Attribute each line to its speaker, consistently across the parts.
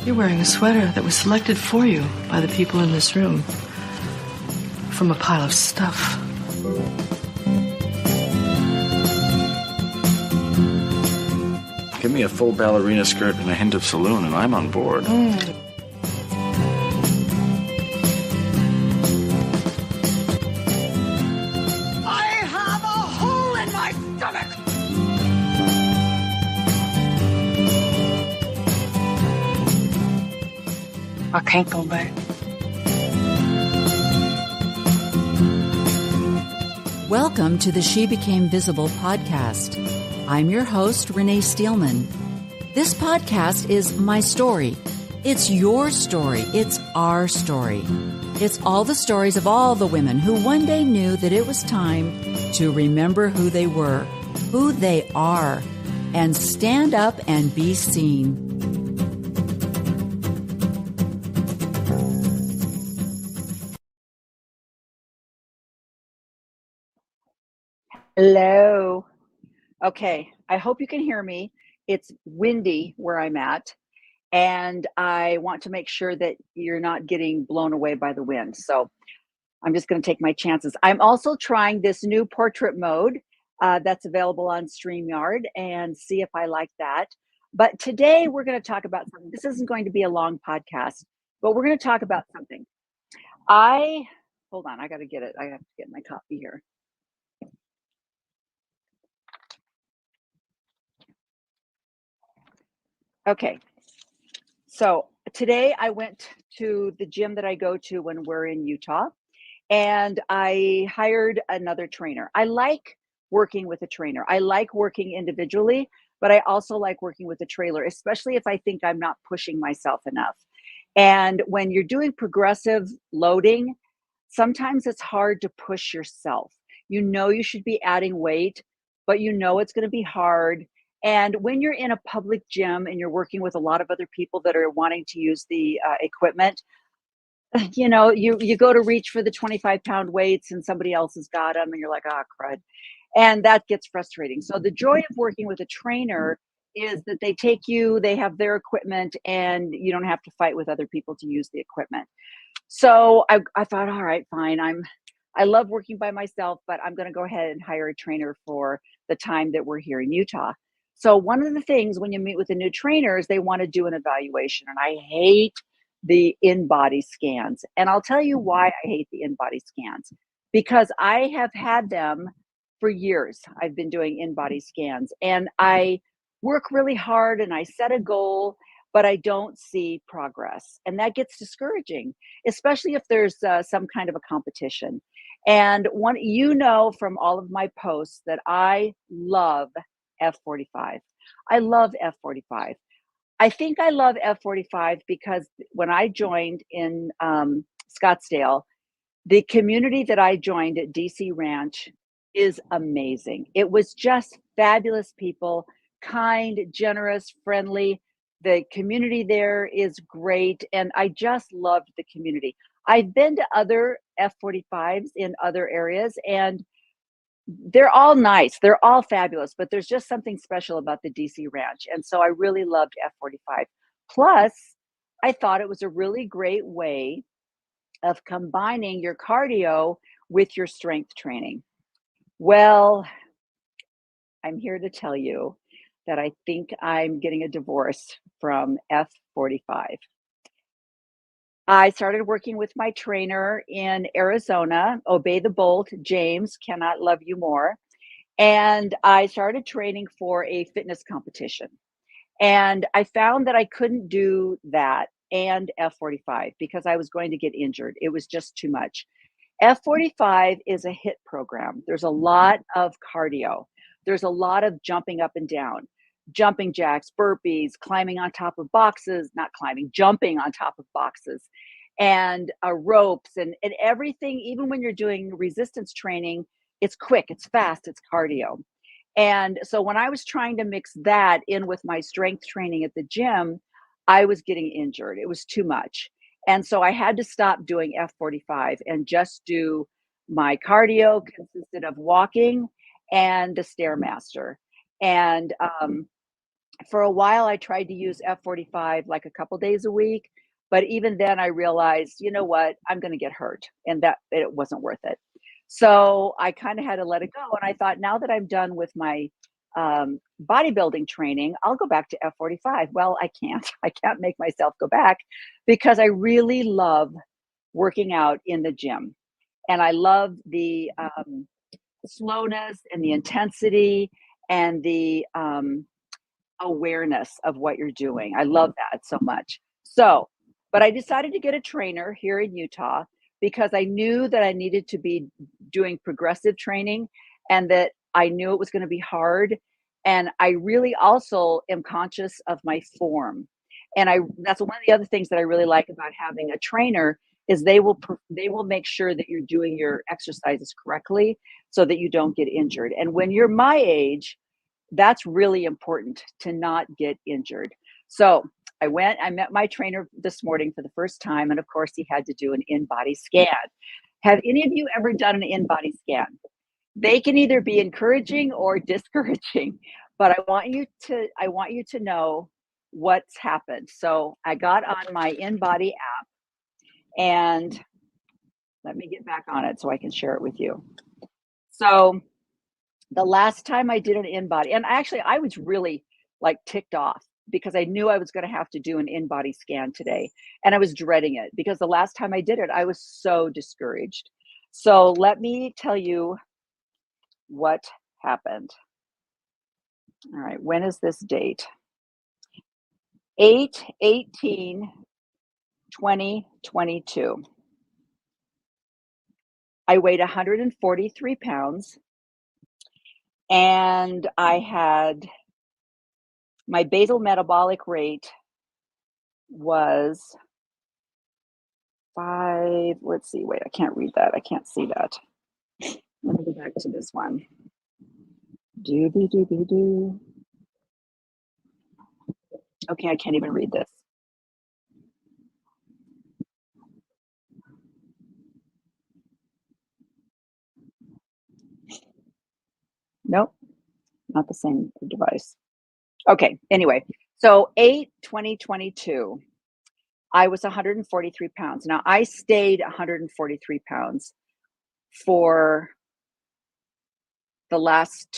Speaker 1: You're wearing a sweater that was selected for you by the people in this room from a pile of stuff.
Speaker 2: Give me a full ballerina skirt and a hint of saloon, and I'm on board.
Speaker 3: I have a hole in my stomach!
Speaker 1: I can't go back.
Speaker 4: Welcome to the She Became Visible podcast. I'm your host, Renee Steelman. This podcast is my story. It's your story. It's our story. It's all the stories of all the women who one day knew that it was time to remember who they were, who they are, and stand up and be seen.
Speaker 3: Hello. Okay, I hope you can hear me. It's windy where I'm at, and I want to make sure that you're not getting blown away by the wind. So I'm just going to take my chances. I'm also trying this new portrait mode that's available on StreamYard and see if I like that. But today we're going to talk about something. This isn't going to be a long podcast, but we're going to talk about something. Hold on, I got to get it. I have to get my copy here. Okay, so today I went to the gym that I go to when we're in Utah, and I hired another trainer. I like working with a trainer. I like working individually, but I also like working with a trailer, especially if I think I'm not pushing myself enough. And when you're doing progressive loading, sometimes it's hard to push yourself. You know you should be adding weight, but you know it's going to be hard. And when you're in a public gym and you're working with a lot of other people that are wanting to use the equipment, you go to reach for the 25-pound weights and somebody else has got them and you're like, ah, crud. And that gets frustrating. So the joy of working with a trainer is that they have their equipment and you don't have to fight with other people to use the equipment. So I thought, all right, fine. I love working by myself, but I'm going to go ahead and hire a trainer for the time that we're here in Utah. So one of the things when you meet with a new trainer is they want to do an evaluation. And I hate the in-body scans. And I'll tell you why I hate the in-body scans. Because I have had them for years. I've been doing in-body scans. And I work really hard and I set a goal, but I don't see progress. And that gets discouraging, especially if there's some kind of a competition. And from all of my posts that I love F45. I love F45. I think I love F45 because when I joined in Scottsdale, the community that I joined at DC Ranch is amazing. It was just fabulous people, kind, generous, friendly. The community there is great, and I just loved the community. I've been to other F45s in other areas, and they're all nice. They're all fabulous, but there's just something special about the DC Ranch. And so I really loved F45. Plus, I thought it was a really great way of combining your cardio with your strength training. Well, I'm here to tell you that I think I'm getting a divorce from F45. I started working with my trainer in Arizona, Obey the Bolt, James, cannot love you more. And I started training for a fitness competition. And I found that I couldn't do that and F45 because I was going to get injured. It was just too much. F45 is a HIIT program. There's a lot of cardio. There's a lot of jumping up and down, jumping jacks, burpees, climbing on top of boxes, not climbing, jumping on top of boxes, and ropes and everything. Even when you're doing resistance training, it's quick, it's fast, it's cardio. And so when I was trying to mix that in with my strength training at the gym, I was getting injured. It was too much. And so I had to stop doing F45 and just do my cardio consisted of walking and the Stairmaster. And For a while, I tried to use F45 like a couple days a week, but even then I realized, you know what, I'm going to get hurt and that it wasn't worth it. So I kind of had to let it go. And I thought, now that I'm done with my bodybuilding training, I'll go back to F45. Well, I can't. I can't make myself go back because I really love working out in the gym. And I love the slowness and the intensity and the awareness of what you're doing. I love that so much. So, but I decided to get a trainer here in Utah because I knew that I needed to be doing progressive training and that I knew it was going to be hard. And I really also am conscious of my form. And that's one of the other things that I really like about having a trainer is they will make sure that you're doing your exercises correctly so that you don't get injured. And when you're my age, that's really important to not get injured. So I met my trainer this morning for the first time. And of course, he had to do an in-body scan. Have any of you ever done an in-body scan? They can either be encouraging or discouraging, but I want you to know what's happened. So I got on my in-body app and let me get back on it so I can share it with you. So the last time I did an in-body, and actually I was really like ticked off because I knew I was going to have to do an in-body scan today. And I was dreading it because the last time I did it, I was so discouraged. So let me tell you what happened. All right, when is this date? 8/18/2022. I weighed 143 pounds. And I had my basal metabolic rate was 5. Let's see. Wait, I can't read that. I can't see that. Let me go back to this one. Do. Okay, I can't even read this. Nope, not the same device. Okay, anyway, so 8/2022, I was 143 pounds. Now, I stayed 143 pounds for the last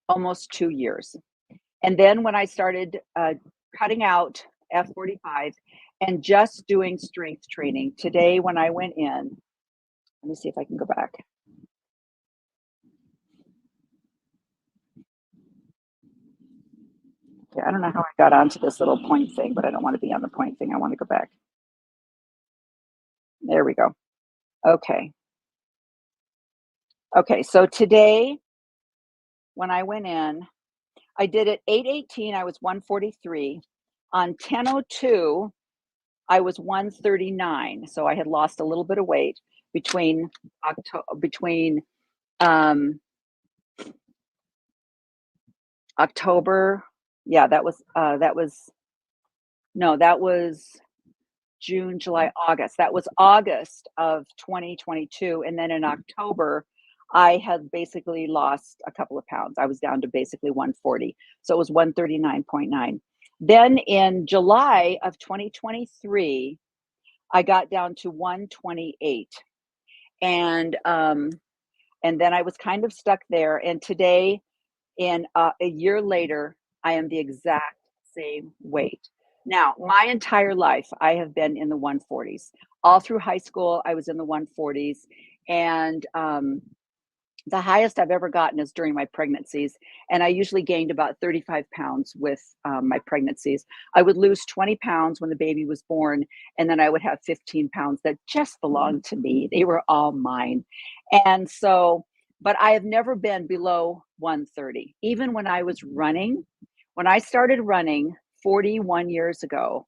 Speaker 3: almost 2 years. And then when I started cutting out F45 and just doing strength training, today when I went in, let me see if I can go back. Okay, I don't know how I got onto this little point thing, but I don't want to be on the point thing. I want to go back. There we go. Okay. Okay, so today when I went in, I did it 8/18, I was 143. On 10/02, I was 139. So I had lost a little bit of weight between October. Yeah, that was June, July, August. That was August of 2022. And then in October, I had basically lost a couple of pounds. I was down to basically 140. So it was 139.9. Then in July of 2023, I got down to 128. And then I was kind of stuck there. And today, in a year later, I am the exact same weight. Now, my entire life, I have been in the 140s. All through high school, I was in the 140s. And the highest I've ever gotten is during my pregnancies. And I usually gained about 35 pounds with my pregnancies. I would lose 20 pounds when the baby was born. And then I would have 15 pounds that just belonged to me. They were all mine. And so, but I have never been below 130. Even when I was running, when I started running 41 years ago,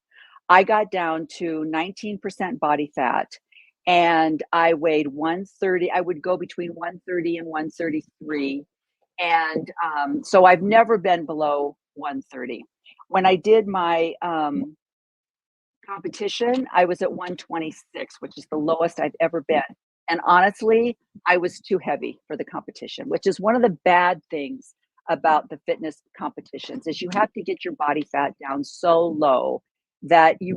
Speaker 3: I got down to 19% body fat and I weighed 130. I would go between 130 and 133. And so I've never been below 130. When I did my competition, I was at 126, which is the lowest I've ever been. And honestly, I was too heavy for the competition, which is one of the bad things about the fitness competitions is you have to get your body fat down so low that you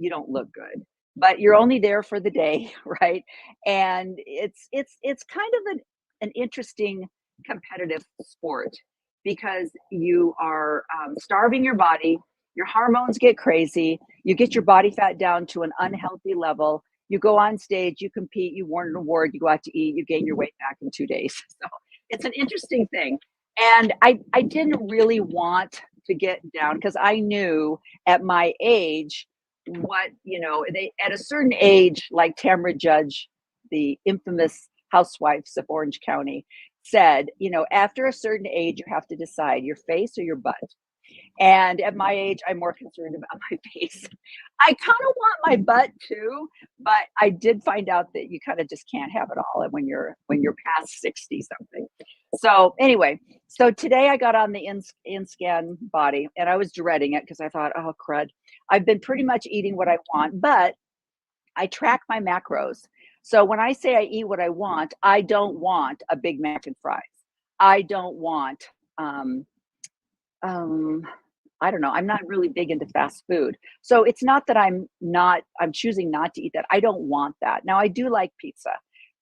Speaker 3: don't look good. But you're only there for the day, right? And it's kind of an interesting competitive sport because you are starving your body, your hormones get crazy, you get your body fat down to an unhealthy level, you go on stage, you compete, you won an award, you go out to eat, you gain your weight back in 2 days. So it's an interesting thing. And I didn't really want to get down because I knew at my age what, they at a certain age, like Tamra Judge, the infamous housewives of Orange County, said, after a certain age, you have to decide your face or your butt. And at my age, I'm more concerned about my face. I kind of want my butt too, but I did find out that you kind of just can't have it all when you're past 60 something. So anyway, so today I got on the InScan body and I was dreading it because I thought, oh crud, I've been pretty much eating what I want, but I track my macros. So when I say I eat what I want, I don't want a Big Mac and fries. I don't want I don't know. I'm not really big into fast food. So it's not that I'm choosing not to eat that. I don't want that. Now I do like pizza.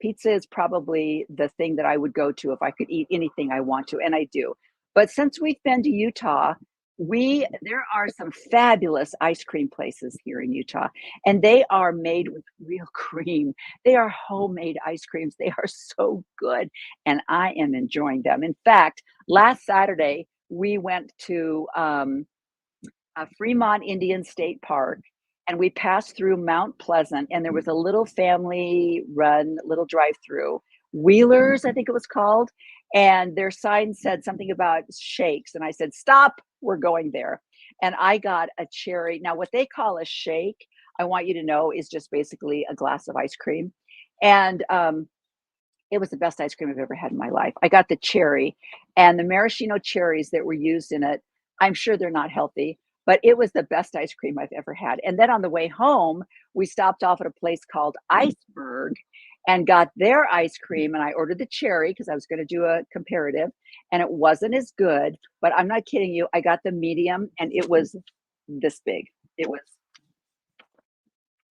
Speaker 3: Pizza is probably the thing that I would go to if I could eat anything I want to, and I do. But since we've been to Utah, there are some fabulous ice cream places here in Utah, and they are made with real cream. They are homemade ice creams. They are so good, and I am enjoying them. In fact, last Saturday, we went to Fremont Indian State Park and we passed through Mount Pleasant and there was a little family run, little drive-through, Wheelers, I think it was called. And their sign said something about shakes. And I said, stop, we're going there. And I got a cherry. Now, what they call a shake, I want you to know, is just basically a glass of ice cream. And it was the best ice cream I've ever had in my life. I got the cherry and the maraschino cherries that were used in it. I'm sure they're not healthy, but it was the best ice cream I've ever had. And then on the way home, we stopped off at a place called Iceberg and got their ice cream. And I ordered the cherry because I was going to do a comparative and it wasn't as good, but I'm not kidding you. I got the medium and it was this big. It was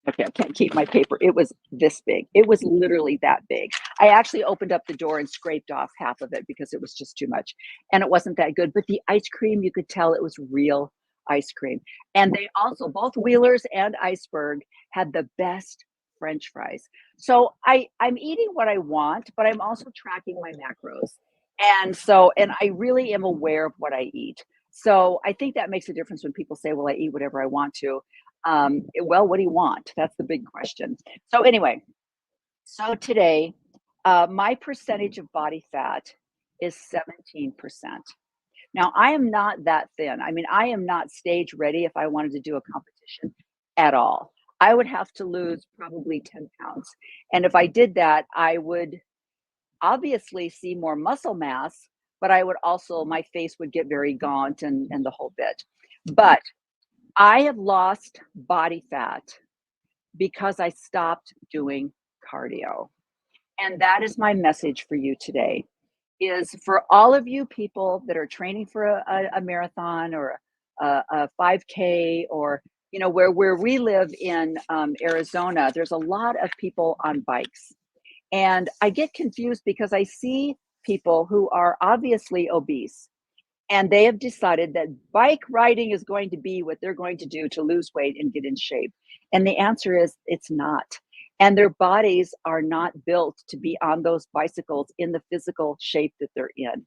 Speaker 3: Okay, I can't keep my paper. It was this big. It was literally that big. I actually opened up the door and scraped off half of it because it was just too much. And it wasn't that good. But the ice cream, you could tell it was real ice cream. And they also, both Wheelers and Iceberg, had the best French fries. So I'm eating what I want, but I'm also tracking my macros. And I really am aware of what I eat. So I think that makes a difference when people say, well, I eat whatever I want to. Well, what do you want? That's the big question. So anyway, so today, my percentage of body fat is 17%. Now, I am not that thin. I mean, I am not stage ready if I wanted to do a competition at all. I would have to lose probably 10 pounds. And if I did that, I would obviously see more muscle mass, but I would also, my face would get very gaunt and the whole bit. But I have lost body fat because I stopped doing cardio. And that is my message for you today, is for all of you people that are training for a marathon or a 5K or, you know, where we live in Arizona, there's a lot of people on bikes. And I get confused because I see people who are obviously obese and they have decided that bike riding is going to be what they're going to do to lose weight and get in shape. And the answer is it's not. And their bodies are not built to be on those bicycles in the physical shape that they're in.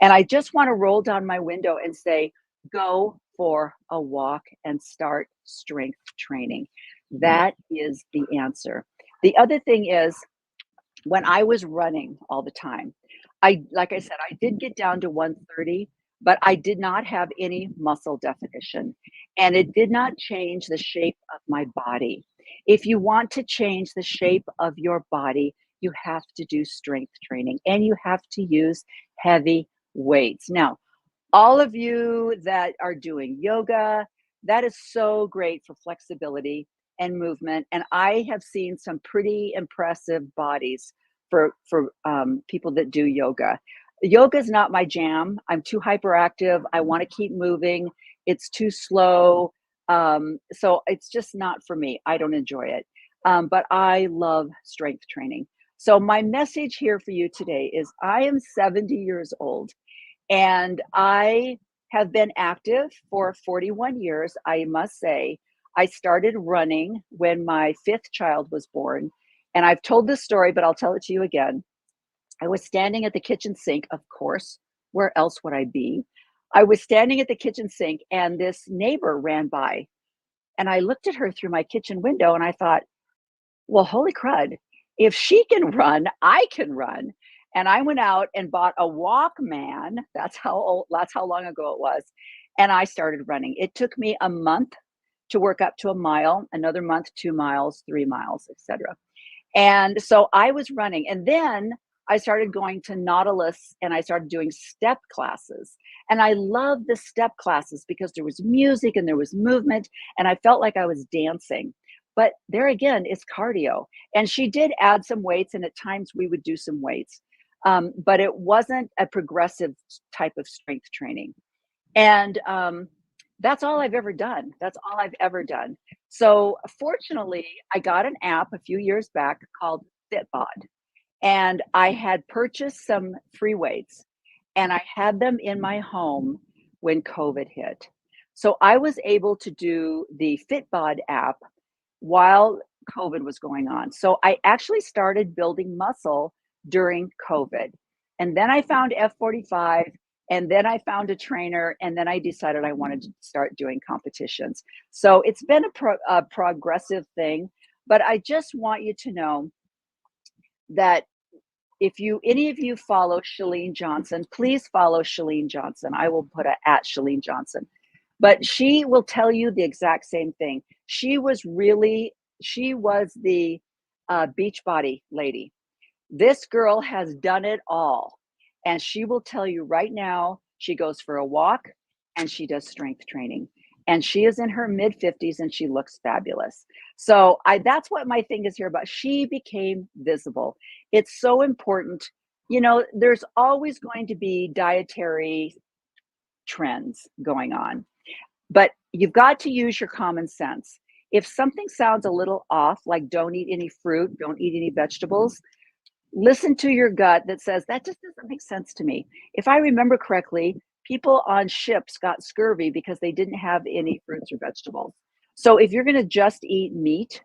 Speaker 3: And I just want to roll down my window and say, go for a walk and start strength training. That is the answer. The other thing is, when I was running all the time, like I said, I did get down to 130, but I did not have any muscle definition, and it did not change the shape of my body. If you want to change the shape of your body, you have to do strength training and you have to use heavy weights. Now, all of you that are doing yoga, that is so great for flexibility and movement. And I have seen some pretty impressive bodies for people that do yoga. Yoga is not my jam. I'm too hyperactive. I want to keep moving. It's too slow. So it's just not for me. I don't enjoy it. But I love strength training. So my message here for you today is I am 70 years old and I have been active for 41 years. I must say, I started running when my fifth child was born. And I've told this story, but I'll tell it to you again. I was standing at the kitchen sink, of course. Where else would I be? I was standing at the kitchen sink and this neighbor ran by. And I looked at her through my kitchen window and I thought, well, holy crud. If she can run, I can run. And I went out and bought a Walkman. That's how long ago it was. And I started running. It took me a month to work up to a mile, another month, 2 miles, 3 miles, etc. And so I was running. And then I started going to Nautilus and I started doing step classes. And I loved the step classes because there was music and there was movement and I felt like I was dancing. But there again, it's cardio. And she did add some weights and at times we would do some weights. But it wasn't a progressive type of strength training. And that's all I've ever done. That's all I've ever done. So fortunately, I got an app a few years back called Fitbod. And I had purchased some free weights and I had them in my home when COVID hit. So I was able to do the Fitbod app while COVID was going on. So I actually started building muscle during COVID. And then I found F45 and then I found a trainer and then I decided I wanted to start doing competitions. So it's been a progressive thing, but I just want you to know that if any of you follow Chalene Johnson, please follow Chalene Johnson. I will put at Chalene Johnson. But she will tell you the exact same thing. She was the Beachbody lady. This girl has done it all. And she will tell you right now, she goes for a walk and she does strength training. And she is in her mid 50s and she looks fabulous. So that's what my thing is here about. She became visible. It's so important. You know, there's always going to be dietary trends going on, but you've got to use your common sense. If something sounds a little off, like don't eat any fruit, don't eat any vegetables, listen to your gut that says that just doesn't make sense to me. If I remember correctly, people on ships got scurvy because they didn't have any fruits or vegetables. So if you're going to just eat meat,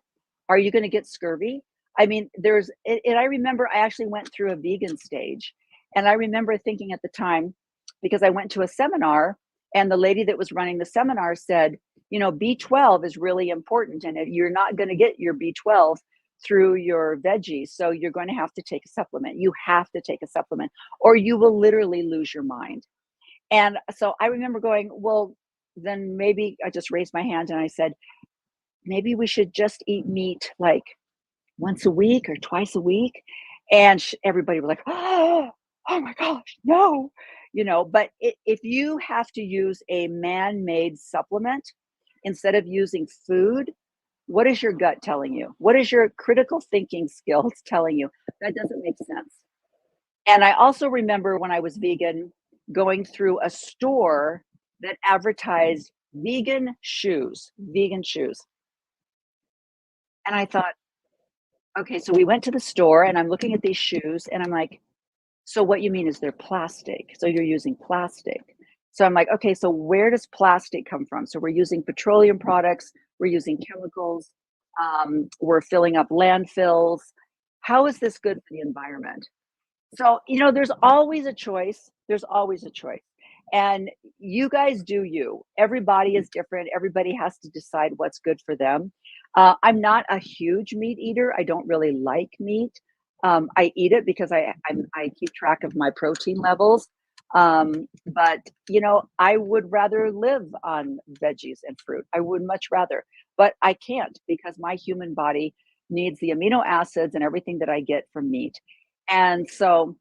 Speaker 3: are you going to get scurvy? I mean, and I remember I actually went through a vegan stage. And I remember thinking at the time, because I went to a seminar and the lady that was running the seminar said, you know, B12 is really important and you're not going to get your B12 through your veggies. So you're going to have to take a supplement. You have to take a supplement or you will literally lose your mind. And so I remember going, well, then maybe I just raised my hand and I said, maybe we should just eat meat like once a week or twice a week. And everybody was like, oh my gosh, no, you know, but if you have to use a man-made supplement instead of using food, what is your gut telling you? What is your critical thinking skills telling you? That doesn't make sense. And I also remember when I was vegan, going through a store that advertised vegan shoes. And I thought, okay, so we went to the store and I'm looking at these shoes and I'm like, so what you mean is they're plastic. So you're using plastic. So I'm like, okay, so where does plastic come from? So we're using petroleum products, we're using chemicals, we're filling up landfills. How is this good for the environment? So, you know, there's always a choice. There's always a choice. And you guys do you. Everybody is different. Everybody has to decide what's good for them. I'm not a huge meat eater. I don't really like meat. I eat it because I keep track of my protein levels. But, you know, I would rather live on veggies and fruit. I would much rather, but I can't because my human body needs the amino acids and everything that I get from meat. And so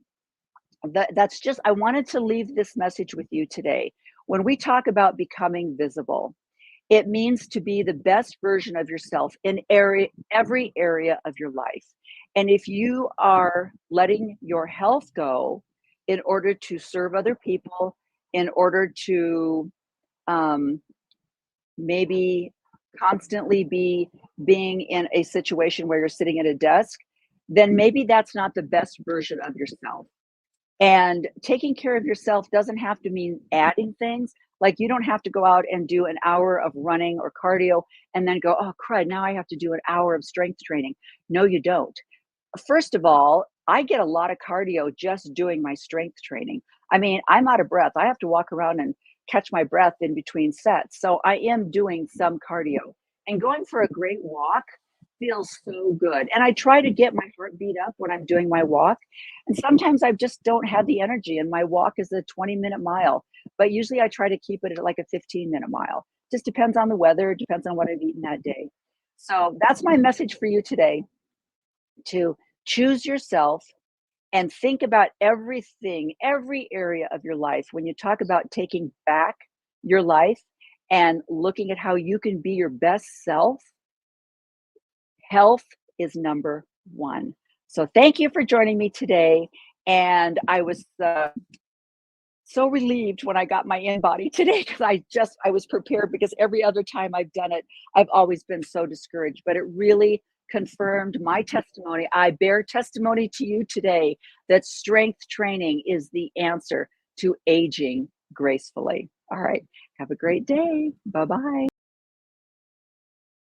Speaker 3: that's just, I wanted to leave this message with you today. When we talk about becoming visible, it means to be the best version of yourself in every area of your life. And if you are letting your health go, in order to serve other people, in order to maybe constantly being in a situation where you're sitting at a desk, then maybe that's not the best version of yourself. And taking care of yourself doesn't have to mean adding things. Like you don't have to go out and do an hour of running or cardio and then go, oh, crud, now I have to do an hour of strength training. No, you don't. First of all, I get a lot of cardio just doing my strength training. I mean, I'm out of breath. I have to walk around and catch my breath in between sets. So I am doing some cardio. And going for a great walk feels so good. And I try to get my heart beat up when I'm doing my walk. And sometimes I just don't have the energy, and my walk is a 20-minute mile. But usually I try to keep it at like a 15-minute mile. Just depends on the weather, depends on what I've eaten that day. So that's my message for you today, to choose yourself and think about everything, every area of your life. When you talk about taking back your life and looking at how you can be your best self, health is number one. So thank you for joining me today. And I was so relieved when I got my InBody today, because I was prepared, because every other time I've done it, I've always been so discouraged. But it really confirmed my testimony. I bear testimony to you today that strength training is the answer to aging gracefully. All right. Have a great day. Bye-bye.